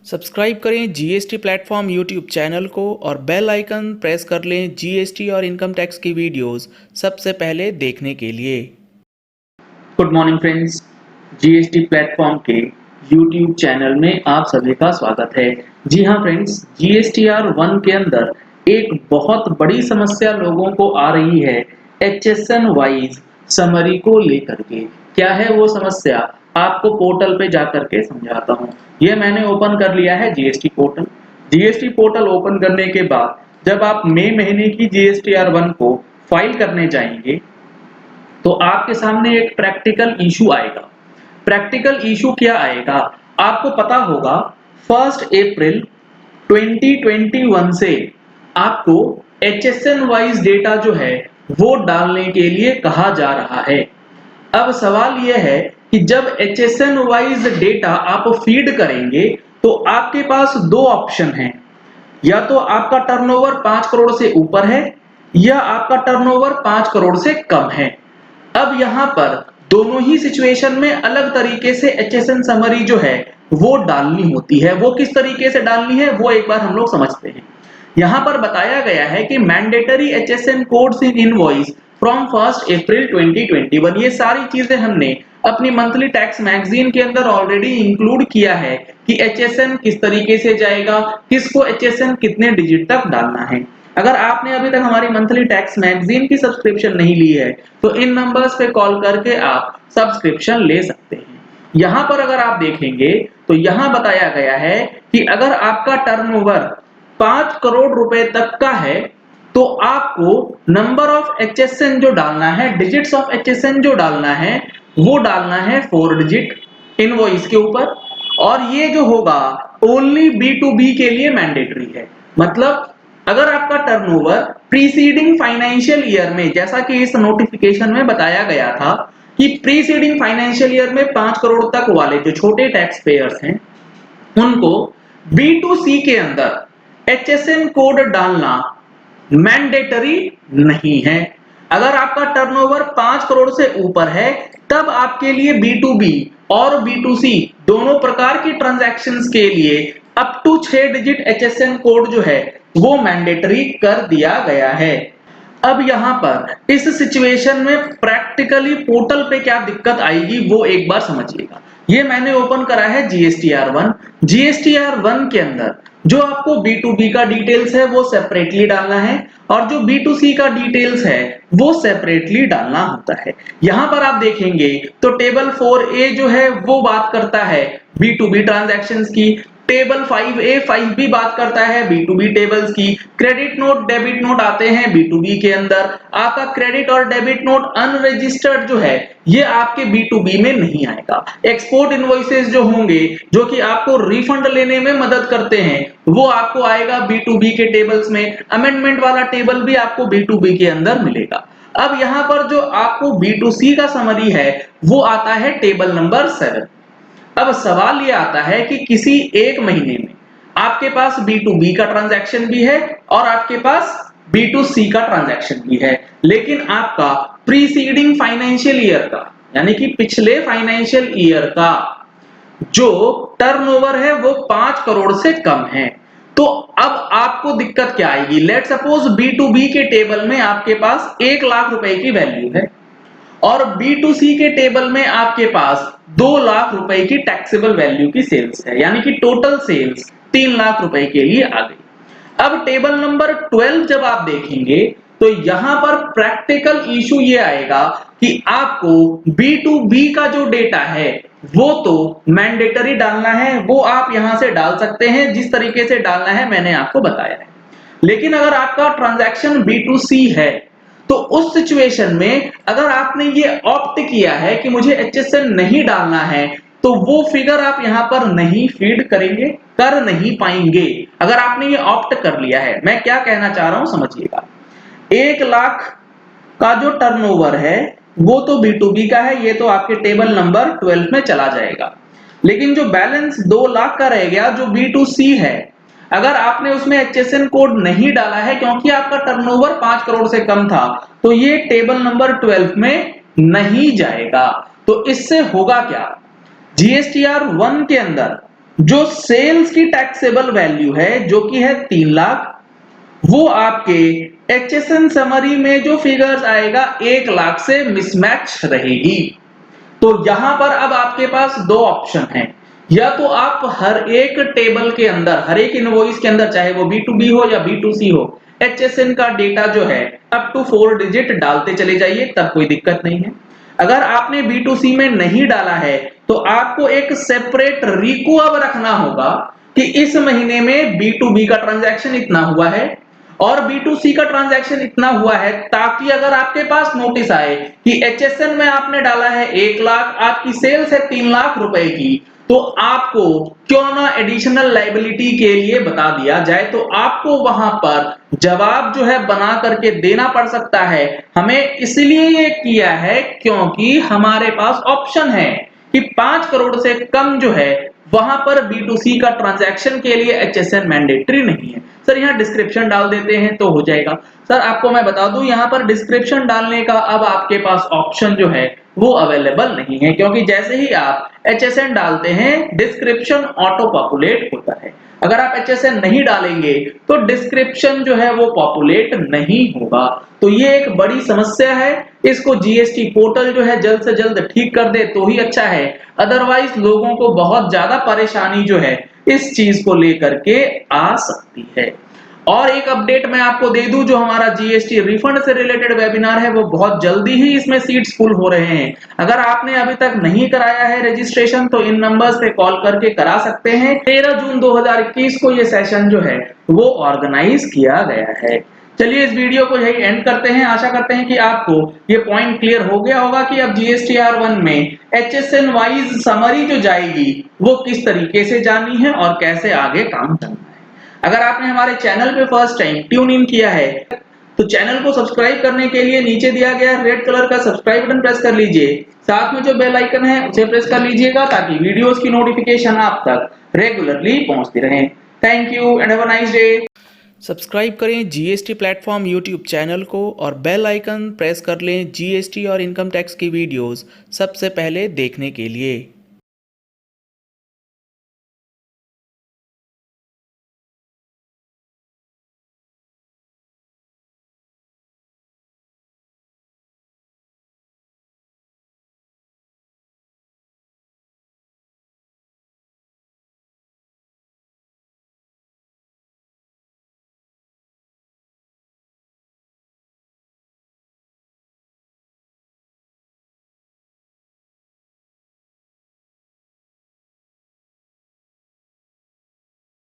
Subscribe करें GST platform YouTube channel को और बेल आइकन प्रेस कर लें जीएसटी और इनकम टैक्स की वीडियोस सबसे पहले देखने के लिए। Good morning friends, GST platform के यूट्यूब चैनल में आप सभी का स्वागत है। जी हाँ फ्रेंड्स, जीएसटीआर 1 के अंदर एक बहुत बड़ी समस्या लोगों को आ रही है एचएसएन वाइज समरी को लेकर के। क्या है वो समस्या, आपको पोर्टल पे जाकर के समझाता हूँ। ये मैंने ओपन कर लिया है GST portal. GST portal open करने के बाद जब आप मई महीने की जीएसटीआर 1 को फाइल करने जाएंगे तो आपके सामने एक प्रैक्टिकल इशू आएगा। प्रैक्टिकल इशू क्या आएगा, आपको पता होगा 1 अप्रैल 2021 से आपको एचएसएन वाइज डेटा जो है वो डालने के लिए कहा जा रहा है। अब सवाल यह है कि जब एचएसएन वाइज डेटा आप फीड करेंगे तो आपके पास दो ऑप्शन हैं, या तो आपका टर्नओवर 5 करोड़ से ऊपर है या आपका टर्नओवर 5 करोड़ से कम है। अब यहाँ पर दोनों ही सिचुएशन में अलग तरीके से एचएसएन समरी जो है वो डालनी होती है। वो किस तरीके से डालनी है वो एक बार हम लोग समझते हैं। यहाँ पर बताया गया है कि mandatory HSN codes in invoice from 1 अप्रैल 2021। ये सारी चीजें हमने अपनी मंथली टैक्स मैगजीन के अंदर ऑलरेडी इंक्लूड किया है कि एचएसएन किस तरीके से जाएगा, किसको एचएसएन कितने डिजिट तक डालना है। अगर आपने अभी तक हमारी मंथली टैक्स मैगजीन की सब्सक्रिप्शन नहीं ली है तो इन नंबर्स पे कॉल करके आप सब्सक्रिप्शन ले सकते हैं। यहाँ पर अगर आप देखेंगे तो यहाँ बताया गया है कि अगर आपका टर्नओवर 5 करोड़ रुपए तक का है तो आपको नंबर ऑफ एचएसएन जो डालना है, डिजिट्स ऑफ एचएसएन जो डालना है वो डालना है 4 डिजिट इनवॉइस के ऊपर। और ये जो होगा ओनली बी2बी के लिए मैंडेटरी है। मतलब अगर आपका टर्नओवर प्रीसीडिंग फाइनेंशियल ईयर में, जैसा कि इस नोटिफिकेशन में बताया गया था कि प्रीसीडिंग फाइनेंशियल ईयर में 5 करोड़ तक वाले जो छोटे टैक्स पेयर्स हैं उनको B2C के अंदर एचएसएन कोड डालना मैंडेटरी नहीं है। अगर आपका टर्नओवर 5 करोड़ से ऊपर है तब आपके लिए B2B और B2C दोनों प्रकार की ट्रांजैक्शंस के लिए up to 6 digit HSN code जो है वो मैंडेटरी कर दिया गया है। अब यहाँ पर इस सिचुएशन में प्रैक्टिकली पोर्टल पे क्या दिक्कत आएगी वो एक बार समझिएगा। ये मैंने ओपन करा है जीएसटीआर 1। जीएसटीआर 1 के अंदर जो आपको B2B का डिटेल्स है वो सेपरेटली डालना है और जो B2C का डिटेल्स है वो सेपरेटली डालना होता है। यहाँ पर आप देखेंगे तो टेबल 4A जो है वो बात करता है B2B ट्रांजैक्शंस की, टेबल 5A 5B बात करता है B2B टेबल्स की, क्रेडिट नोट डेबिट नोट आते हैं B2B के अंदर। आपका क्रेडिट और डेबिट नोट अनरजिस्टर्ड जो है ये आपके B2B में नहीं आएगा। एक्सपोर्ट इनवॉइसेस जो होंगे जो कि आपको रिफंड लेने में मदद करते हैं वो आपको आएगा B2B के टेबल्स में। अमेंडमेंट वाला टेबल भी आपको B2B के अंदर मिलेगा। अब यहाँ पर जो आपको B2C का समरी है वो आता है टेबल नंबर 7। अब सवाल ये आता है कि किसी एक महीने में आपके पास B2B का ट्रांजैक्शन भी है और आपके पास B2C का ट्रांजैक्शन भी है, लेकिन आपका प्रीसीडिंग फाइनेंशियल ईयर का यानी कि पिछले फाइनेंशियल ईयर का जो टर्नओवर है वो 5 करोड़ से कम है। तो अब आपको दिक्कत क्या आएगी। लेट सपोज B2B के टेबल में आपके पास 1 लाख रुपए की वैल्यू है और B2C के टेबल में आपके पास 2 लाख रुपए की टैक्सेबल वैल्यू की सेल्स है, यानी कि टोटल सेल्स 3 लाख रुपए के लिए आ गई। अब टेबल नंबर 12 जब आप देखेंगे तो यहां पर प्रैक्टिकल इशू ये आएगा कि आपको B2B का जो डेटा है वो तो मैंडेटरी डालना है, वो आप यहां से डाल सकते हैं, जिस तरीके से डालना है मैंने आपको बताया है। लेकिन अगर आपका ट्रांजैक्शन B2C है तो उस सिचुएशन में अगर आपने ये ऑप्ट किया है कि मुझे एचएसएन नहीं डालना है तो वो फिगर आप यहां पर नहीं फीड करेंगे, कर नहीं पाएंगे। अगर आपने ये ऑप्ट कर लिया है, मैं क्या कहना चाह रहा हूं समझिएगा। 1 लाख का जो टर्नओवर है वो तो B2B का है, ये तो आपके टेबल नंबर 12 में चला जाएगा। लेकिन जो बैलेंस 2 लाख का रह गया जो B2C है, अगर आपने उसमें एचएसएन कोड नहीं डाला है क्योंकि आपका टर्नओवर 5 करोड़ से कम था तो ये टेबल नंबर 12 में नहीं जाएगा। तो इससे होगा क्या, जीएसटीआर 1 के अंदर जो सेल्स की टैक्सेबल वैल्यू है जो कि है 3 लाख, वो आपके एचएसएन समरी में जो फिगर्स आएगा 1 लाख से मिसमैच रहेगी। तो यहां पर अब आपके पास दो ऑप्शन हैं, या तो आप हर एक टेबल के अंदर, हर एक इनवॉइस के अंदर, चाहे वो B2B हो या B2C हो, एचएसएन का डेटा जो है अप टू 4 डिजिट डालते चले जाइए, तब कोई दिक्कत नहीं है। अगर आपने B2C में नहीं डाला है तो आपको एक सेपरेट रिको अब रखना होगा कि इस महीने में B2B का ट्रांजैक्शन इतना हुआ है और B2C का ट्रांजैक्शन इतना हुआ है, ताकि अगर आपके पास नोटिस आए कि एचएसएन में आपने डाला है 1 लाख, आपकी सेल्स है 3 लाख रुपए की, तो आपको क्यों ना एडिशनल लायबिलिटी के लिए बता दिया जाए, तो आपको वहां पर जवाब जो है बना करके देना पड़ सकता है। हमें इसलिए ये किया है क्योंकि हमारे पास ऑप्शन है कि 5 करोड़ से कम जो है वहां पर B2C का ट्रांजैक्शन के लिए एचएसएन मैंडेटरी नहीं है। सर यहाँ डिस्क्रिप्शन डाल देते हैं तो हो जाएगा। सर आपको मैं बता दूं, यहाँ पर डिस्क्रिप्शन डालने का अब आपके पास ऑप्शन जो है वो अवेलेबल नहीं है, क्योंकि जैसे ही आप एचएसएन डालते हैं डिस्क्रिप्शन ऑटो पॉपुलेट होता है। अगर आप एचएसएन नहीं डालेंगे तो डिस्क्रिप्शन जो है वो पॉपुलेट नहीं होगा। तो ये एक बड़ी समस्या है, इसको जीएसटी पोर्टल जो है जल्द से जल्द ठीक कर दे तो ही अच्छा है, अदरवाइज लोगों को बहुत ज्यादा परेशानी जो है इस चीज को लेकर के आ सकती है। और एक अपडेट मैं आपको दे दूं, जो हमारा जीएसटी रिफंड से रिलेटेड वेबिनार है वो बहुत जल्दी ही इसमें सीट्स फुल हो रहे हैं। अगर आपने अभी तक नहीं कराया है रजिस्ट्रेशन तो इन नंबर्स पे कॉल करके करा सकते हैं। 13 जून 2021 को ये सेशन जो है वो ऑर्गेनाइज किया गया है। चलिए इस वीडियो को यही एंड करते हैं। आशा करते हैं कि आपको ये पॉइंट क्लियर हो गया होगा कि अब जीएसटीआर1 में एचएसएन वाइज समरी जो जाएगी वो किस तरीके से जानी है और कैसे आगे काम करना है। अगर आपने हमारे चैनल पे फर्स्ट टाइम ट्यून इन किया है तो चैनल को सब्सक्राइब करने के लिए नीचे दिया गया रेड कलर का सब्सक्राइब बटन प्रेस कर लीजिए। साथ में जो बेल आइकन है उसे प्रेस कर लीजिएगा ताकि वीडियोस की नोटिफिकेशन आप तक रेगुलरली पहुंचती रहे। Thank you and have a nice day. Subscribe करें जीएसटी प्लेटफॉर्म यूट्यूब चैनल को और बेल आइकन प्रेस कर लें जीएसटी और इनकम टैक्स की वीडियोस सबसे पहले देखने के लिए।